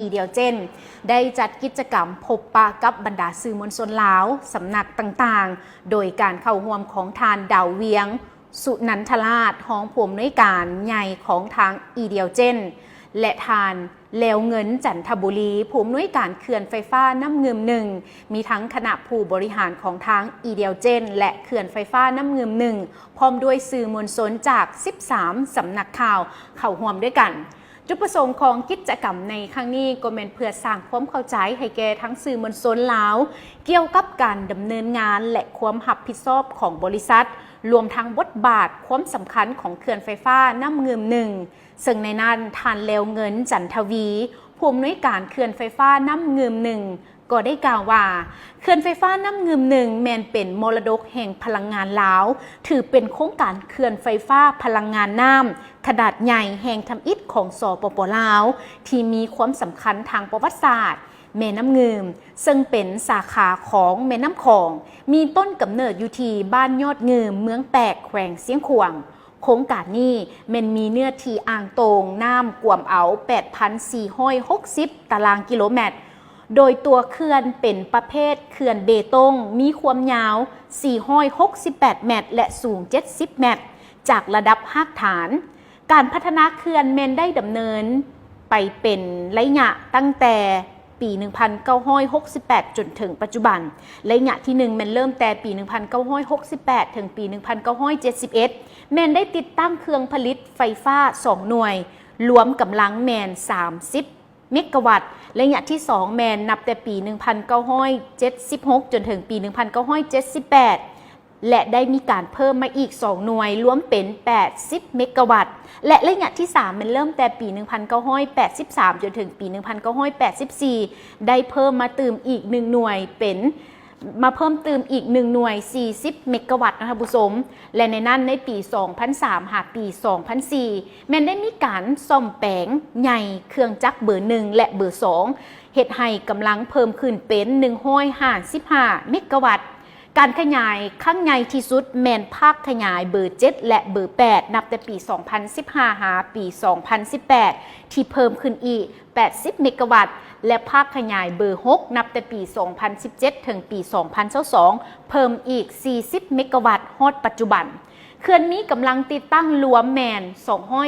อีเดียวเจนได้จัดกิจกรรมพบปะกับบรรดาสื่อมวลชนลาวสำนักต่างๆโดยการเข้าร่วมของทานดาวเวียงสุนันทราชห้องผู้อำนวยการใหญ่ของทางอีเดียวเจนและทานเลวเงินจันทบุรีผู้อำนวยการเขื่อนไฟฟ้าน้ำเงิมหนึ่งมีทั้งคณะผู้บริหารของทางอีเดียวเจนและเขื่อนไฟฟ้าน้ำเงิมหนึ่งพร้อมด้วยสื่อมวลชนจาก13สำนักข่าวเข้าร่วมด้วยกันจุดประสงค์ของกิจกรรมในครั้งนี้ก็เป็นเพื่อสร้างความเข้าใจให้แก่ทั้งสื่อมวลชนลาวเกี่ยวกับการดำเนินงานและความรับผิดชอบของบริษัทรวมทั้งบทบาทความสำคัญของเขื่อนไฟฟ้าน้ำเงิมหนึ่งซึ่งในนั้นทานเลวเงินจันทวีผู้อำนวยการเขื่อนไฟฟ้าน้ำเงิมหนึ่งก็ได้กล่าวว่าเขื่อนไฟฟ้าน้ำเงิมหนึ่งแมนเป็นมรดกแห่งพลังงานลาวถือเป็นโครงการเขื่อนไฟฟ้าพลังงานน้ำขนาดใหญ่แห่งทำอิฐของสปป.ลาวที่มีความสำคัญทางประวัติศาสตร์แม่น้ำเงิมซึ่งเป็นสาขาของแม่น้ำคองมีต้นกำเนิดอยู่ที่บ้านยอดเงิมเมืองแปกแขวงเสียงขวางโครงการนี้มันมีเนื้อที่อ่างโตงน้ำกวมเอา 8,460 ตารางกิโลเมตรโดยตัวเขื่อนเป็นประเภทเขื่อนเบตงมีความยาว 468 เมตรและสูง 70 เมตรจากระดับหากฐานการพัฒนาเขื่อนเมนได้ดำเนินไปเป็นระยะตั้งแต่ปี 1968 จนถึงปัจจุบันระยะที่1มันเริ่มแต่ปี 1968 ถึงปี 1971แมนได้ติดตั้งเครื่องผลิตไฟฟ้า 2 หน่วยรวมกำลังแมน 30 เมกะวัตต์ระยะที่2แมนนับแต่ปี 1976 จนถึงปี 1978และได้มีการเพิ่มมาอีก 2 หน่วยรวมเป็น 80 เมกะวัตต์และระยะที่3มันเริ่มแต่ปี 1983 จนถึงปี 1984ได้เพิ่มมาเติมอีก 1 หน่วยเป็นมาเพิ่มเติมอีก1หน่วย 40 เมกะวัตต์นะคะผู้ชมและในนั้นในปี 2003 หาปี 2004แม้นได้มีการซ่อมแปลงใหญ่เครื่องจักรเบอร์ 1 และเบอร์ 2เฮ็ดให้กำลังเพิ่มขึ้นเป็น155 เมกะวัตต์การขยายครั้งใหญ่ที่สุดแมนภาคขยายเบอร์ 7 และเบอร์ 8 นับแต่ปี 2015 หาปี 2018 ที่เพิ่มขึ้นอีก 80 เมกะวัตต์และภาคขยายเบอร์ 6 นับแต่ปี 2017 ถึงปี 2022 เพิ่มอีก 40 เมกะวัตต์ฮอดปัจจุบันเขื่อนนี้กำลังติดตั้งรวมแมน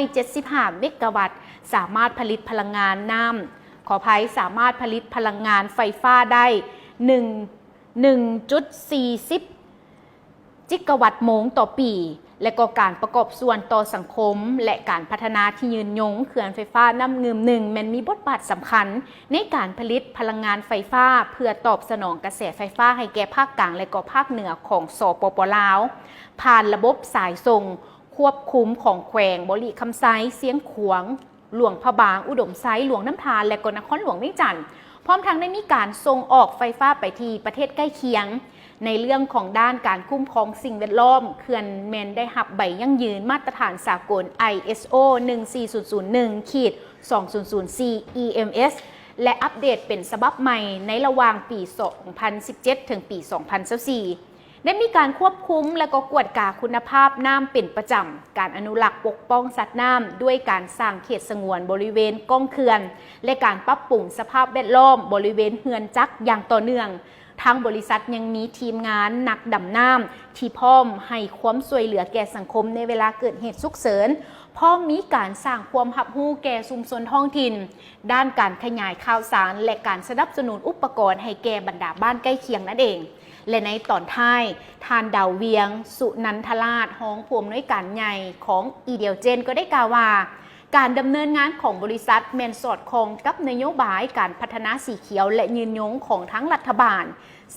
275 เมกะวัตต์สามารถผลิตพลังงานน้ำขออภัยสามารถผลิตพลังงานไฟฟ้าได้1.40 จิกะวัตต์โมงต่อปีและก็การประกอบส่วนต่อสังคมและการพัฒนาที่ยืนยงเขื่อนไฟฟ้าน้ำเงิมหนึ่งมันมีบทบาทสำคัญในการผลิตพลังงานไฟฟ้าเพื่อตอบสนองกระแสไฟฟ้าให้แก่ภาคกลางและก็ภาคเหนือของสปป.ลาวผ่านระบบสายส่งควบคุมของแขวงบริคำไซเสียงขวางหลวงพะบางอุดมไซหลวงน้ำทานและก็นครหลวงเวียงจันทร์พร้อมทั้งได้มีการส่งออกไฟฟ้าไปที่ประเทศใกล้เคียงในเรื่องของด้านการคุ้มครองสิ่งแวดล้อมเขื่อนแมนได้รับใบยั่งยืนมาตรฐานสากล ISO 14001-2004 EMS และอัปเดตเป็นฉบับใหม่ในระหว่างปี 2017 ถึงปี 2024ได้มีการควบคุมและก็กวดกาคุณภาพน้ำเป็นประจำการอนุรักษ์ปกป้องสัตว์น้ำด้วยการสร้างเขตสงวนบริเวณก้องเขื่อนและการปรับปรุงสภาพแวดล้อมบริเวณเฮือนจักรอย่างต่อเนื่องทางบริษัทยังมีทีมงานนักดำน้ำที่พร้อมให้ความช่วยเหลือแก่สังคมในเวลาเกิดเหตุฉุกเฉินพร้อมมีการสร้างความรับรู้แก่ชุมชนท้องถิ่นด้านการขยายข่าวสารและการสนับสนุนอุปกรณ์ให้แก่บรรดาบ้านใกล้เคียงนั่นเองและในตอนท้ายทานดาวเวียงสุนันทราชห้องผู้อำนวยการใหญ่ของอีเดียวเจนก็ได้กล่าวว่าการดำเนินงานของบริษัทแมนสอดคล้องกับนโยบายการพัฒนาสีเขียวและยืนยงของทั้งรัฐบาล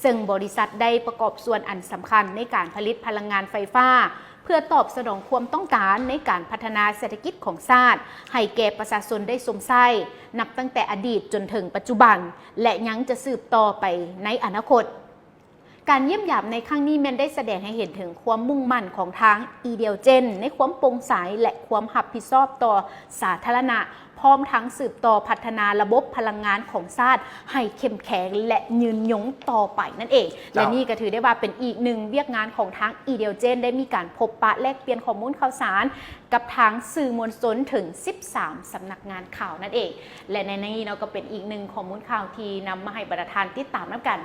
ซึ่งบริษัทได้ประกอบส่วนอันสำคัญในการผลิตพลังงานไฟฟ้าเพื่อตอบสนองความต้องการในการพัฒนาเศรษฐกิจของชาติให้แก่ประชาชนได้สมใช้นับตั้งแต่อดีตจนถึงปัจจุบันและยังจะสืบต่อไปในอนาคต การเยี่ยมยามในครั้งนี้แม้นได้แสดงให้เห็นถึงความมุ่งมั่นของทางอีเดียวเจนในความโปร่งใสและความรับผิดชอบต่อสาธารณะพร้อมทั้งสืบต่อพัฒนาระบบพลังงานของชาติให้เข้มแข็งและยืนยงต่อไปนั่นเองและนี่ก็ถือได้ว่าเป็นอีกหนึ่งเวียกงานของทางอีเดียวเจนได้มีการพบปะแลกเปลี่ยนข้อมูลข่าวสารกับทางสื่อมวลชนถึง13สำนักงานข่าวนั่นเองและในนี้เราก็เป็นอีกหนึ่งข้อมูลข่าวที่นำมาให้ประธานติดตามน้ำกัน